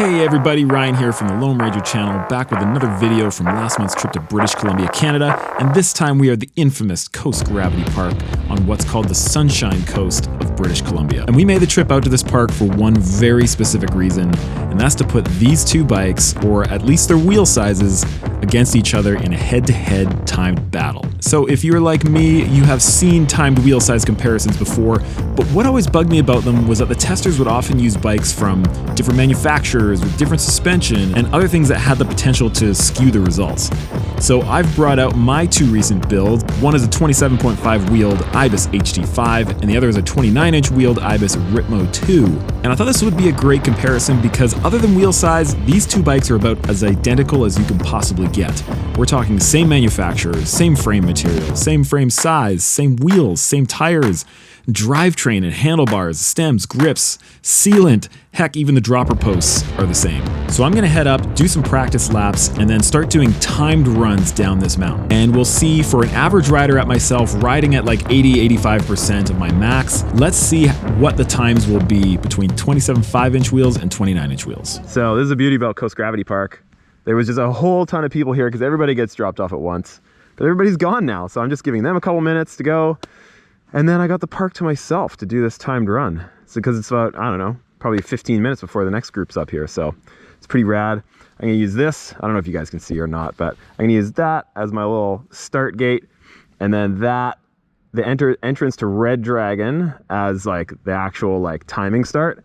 Hey everybody, Ryan here from the Loam channel, back with another video from last month's trip to British Columbia, Canada, and this time we are at the infamous Coast Gravity Park on what's called the Sunshine Coast of British Columbia. And we made the trip out to this park for one very specific reason, and that's to put these two bikes, or at least their wheel sizes, against each other in a head-to-head timed battle. So if you're like me, you have seen timed wheel size comparisons before, but what always bugged me about them was that the testers would often use bikes from different manufacturers with different suspension and other things that had the potential to skew the results. So I've brought out my two recent builds. One is a 27.5 wheeled Ibis HD5 and the other is a 29-inch wheeled Ibis Ritmo 2. And I thought this would be a great comparison because other than wheel size, these two bikes are about as identical as you can possibly get. We're talking same manufacturers, same frame material, same frame size, same wheels, same tires, drivetrain and handlebars, stems, grips, sealant, heck, even the dropper posts are the same. So I'm gonna head up, do some practice laps, and then start doing timed runs down this mountain. And we'll see, for an average rider at myself, riding at like 80-85% of my max, let's see what the times will be between 27 5-inch wheels and 29-inch wheels. So this is the beauty about Coast Gravity Park. There was just a whole ton of people here because everybody gets dropped off at once. But everybody's gone now, so I'm just giving them a couple minutes to go. And then I got the park to myself to do this timed run. So because it's about, I don't know, probably 15 minutes before the next group's up here. So it's pretty rad. I'm gonna use this. I don't know if you guys can see or not, but I'm gonna use that as my little start gate. And then that, the entrance to Red Dragon as like the actual like timing start.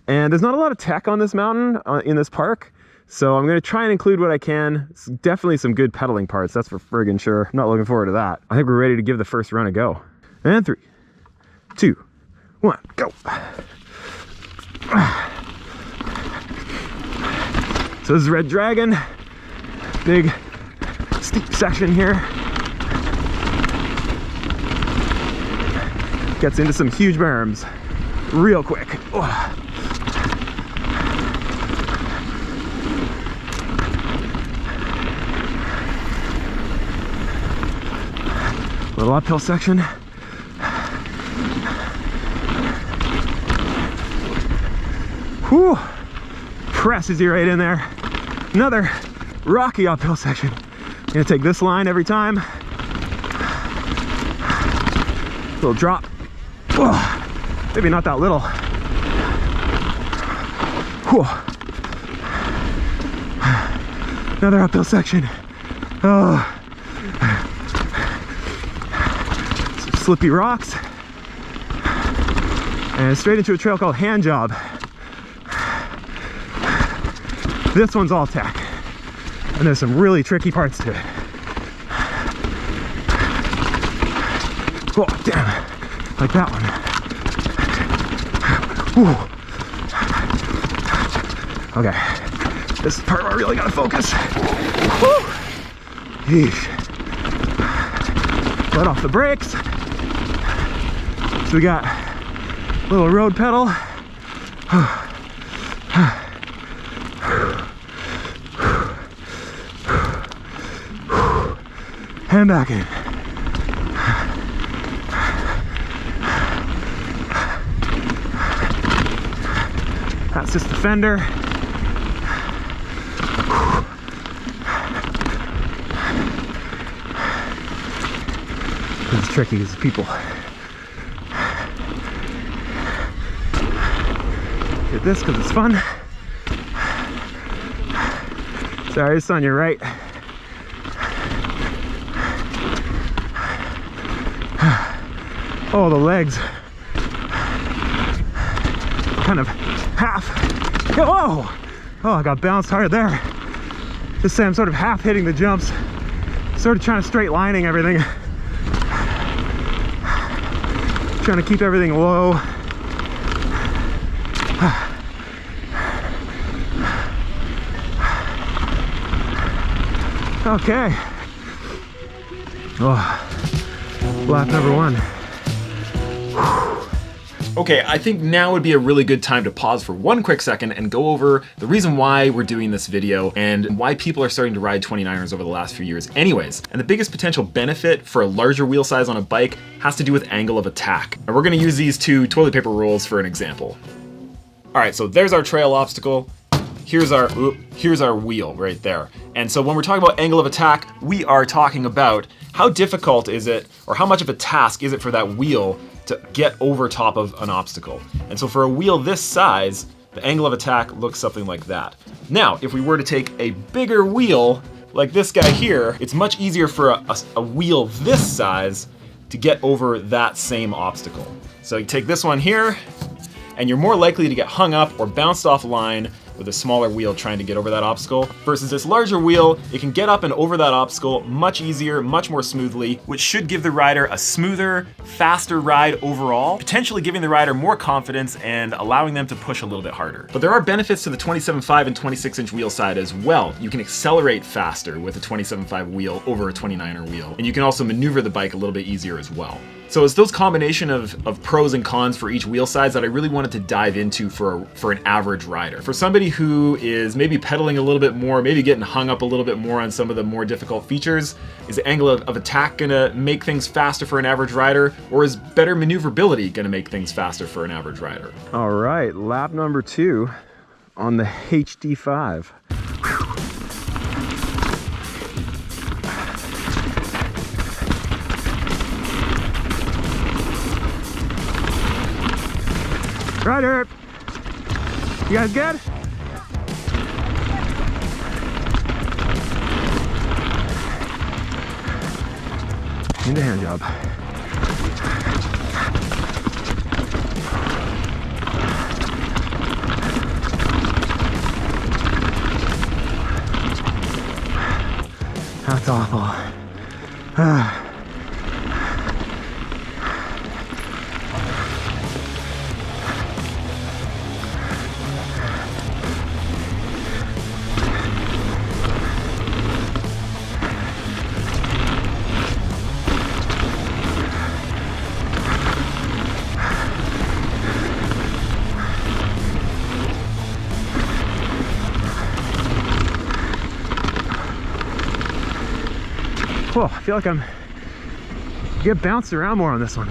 And there's not a lot of tech on this mountain in this park. So I'm gonna try and include what I can. It's definitely some good pedaling parts, that's for friggin' sure. I'm not looking forward to that. I think we're ready to give the first run a go. And 3, 2, 1, go. So this is Red Dragon. Big steep section here. Gets into some huge berms real quick. Oh. Little uphill section. Whew, presses you right in there. Another rocky uphill section. I'm gonna take this line every time. Little drop. Whoa, maybe not that little. Whew. Another uphill section. Oh. Some slippy rocks. And straight into a trail called Hand Job. This one's all tech, and there's some really tricky parts to it. Oh, damn, like that one. Ooh. Okay, this is the part where I really gotta focus. Woo. Yeesh. Let off the brakes. So we got a little road pedal. And back in. That's just the fender. This is tricky because people get this because it's fun. Sorry, it's on your right. Oh, the legs kind of half. Oh, I got bounced hard there. Just say I'm sort of half hitting the jumps, sort of trying to straight lining everything, trying to keep everything low. Okay. Oh, lap number 1. Okay, I think now would be a really good time to pause for one quick second and go over the reason why we're doing this video and why people are starting to ride 29ers over the last few years anyways. And the biggest potential benefit for a larger wheel size on a bike has to do with angle of attack. And we're gonna use these two toilet paper rolls for an example. All right, so there's our trail obstacle. here's our wheel right there. And so when we're talking about angle of attack, we are talking about how difficult is it, or how much of a task is it for that wheel to get over top of an obstacle. And so for a wheel this size, the angle of attack looks something like that. Now, if we were to take a bigger wheel, like this guy here, it's much easier for a wheel this size to get over that same obstacle. So you take this one here, and you're more likely to get hung up or bounced off line with a smaller wheel trying to get over that obstacle, versus this larger wheel, it can get up and over that obstacle much easier, much more smoothly, which should give the rider a smoother, faster ride overall, potentially giving the rider more confidence and allowing them to push a little bit harder. But there are benefits to the 27.5 and 26-inch wheel side as well. You can accelerate faster with a 27.5 wheel over a 29er wheel, and you can also maneuver the bike a little bit easier as well. So it's those combination of pros and cons for each wheel size that I really wanted to dive into for an average rider. For somebody who is maybe pedaling a little bit more, maybe getting hung up a little bit more on some of the more difficult features, is the angle of attack gonna make things faster for an average rider, or is better maneuverability gonna make things faster for an average rider? All right, lap number 2 on the HD5. Rider, you guys good? Need a hand job. That's awful. Whoa, I feel like I get bounced around more on this one.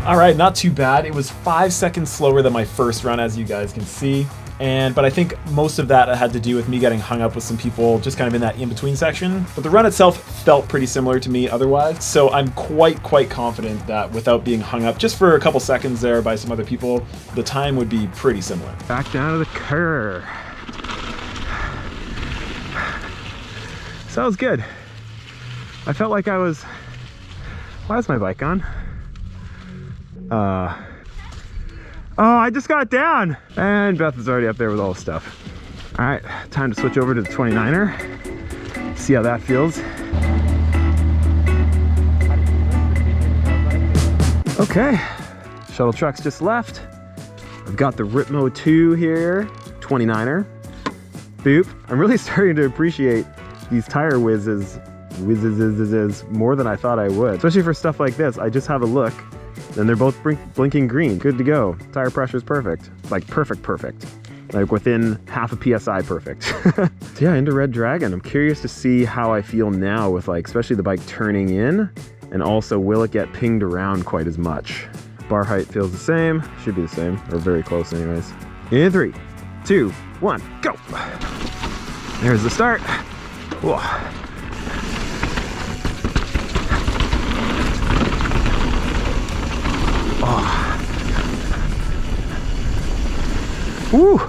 All right, not too bad. It was 5 seconds slower than my first run, as you guys can see. But I think most of that had to do with me getting hung up with some people just kind of in that in-between section. But the run itself felt pretty similar to me otherwise. So I'm quite confident that without being hung up just for a couple seconds there by some other people, the time would be pretty similar. Back down to the curve. So that was good. I felt like I was, why is my bike on? Oh, I just got down. And Beth is already up there with all the stuff. All right, time to switch over to the 29er. See how that feels. Okay, shuttle truck's just left. I've got the Ripmo 2 here, 29er. Boop. I'm really starting to appreciate these tire whizzes more than I thought I would. Especially for stuff like this, I just have a look and they're both blinking green. Good to go. Tire pressure is perfect. Like perfect. Like within half a PSI perfect. So yeah, into Red Dragon. I'm curious to see how I feel now with like, especially the bike turning in, and also will it get pinged around quite as much? Bar height feels the same, should be the same, or very close anyways. In 3, 2, 1, go. There's the start. Whoa. Oh. Woo.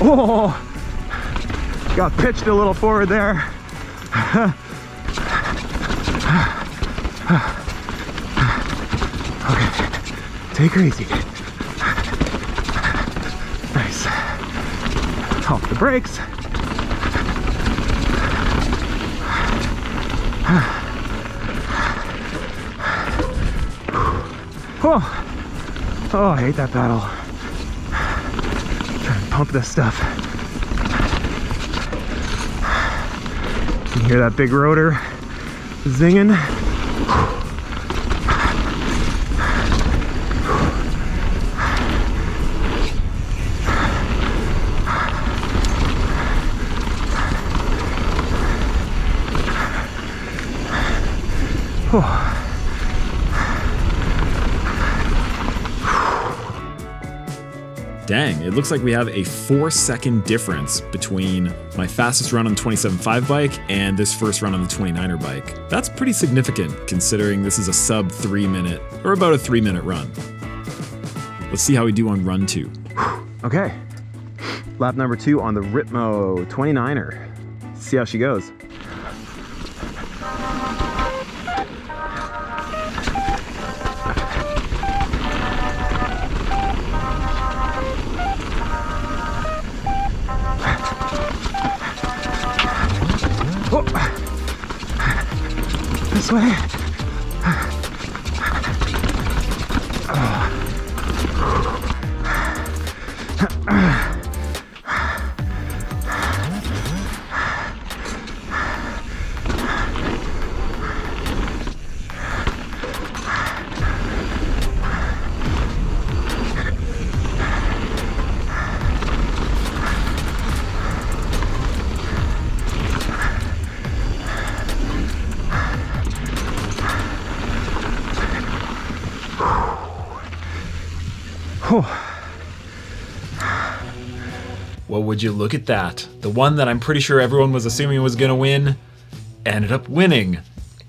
Oh, got pitched a little forward there. Okay, take her easy. Nice. Off the brakes. Oh, I hate that pedal. Try and pump this stuff. You can hear that big rotor zinging. Dang, it looks like we have a 4-second difference between my fastest run on the 27.5 bike and this first run on the 29er bike. That's pretty significant considering this is a sub 3 minute, or about a 3 minute run. Let's see how we do on run 2. Okay, lap number 2 on the Ritmo 29er. See how she goes. This way. Well, would you look at that? The one that I'm pretty sure everyone was assuming was gonna win ended up winning.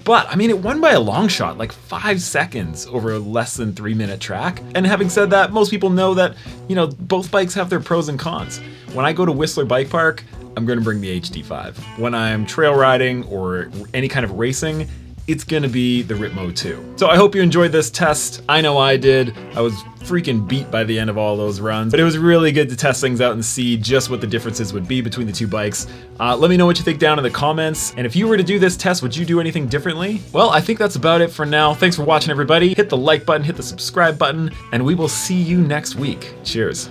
But, I mean, it won by a long shot, like 5 seconds over a less than 3 minute track. And having said that, most people know that, you know, both bikes have their pros and cons. When I go to Whistler Bike Park, I'm gonna bring the HD5. When I'm trail riding or any kind of racing, it's gonna be the Ritmo 2. So I hope you enjoyed this test. I know I did. I was freaking beat by the end of all those runs, but it was really good to test things out and see just what the differences would be between the two bikes. Let me know what you think down in the comments. And if you were to do this test, would you do anything differently? Well, I think that's about it for now. Thanks for watching, everybody. Hit the like button, hit the subscribe button, and we will see you next week. Cheers.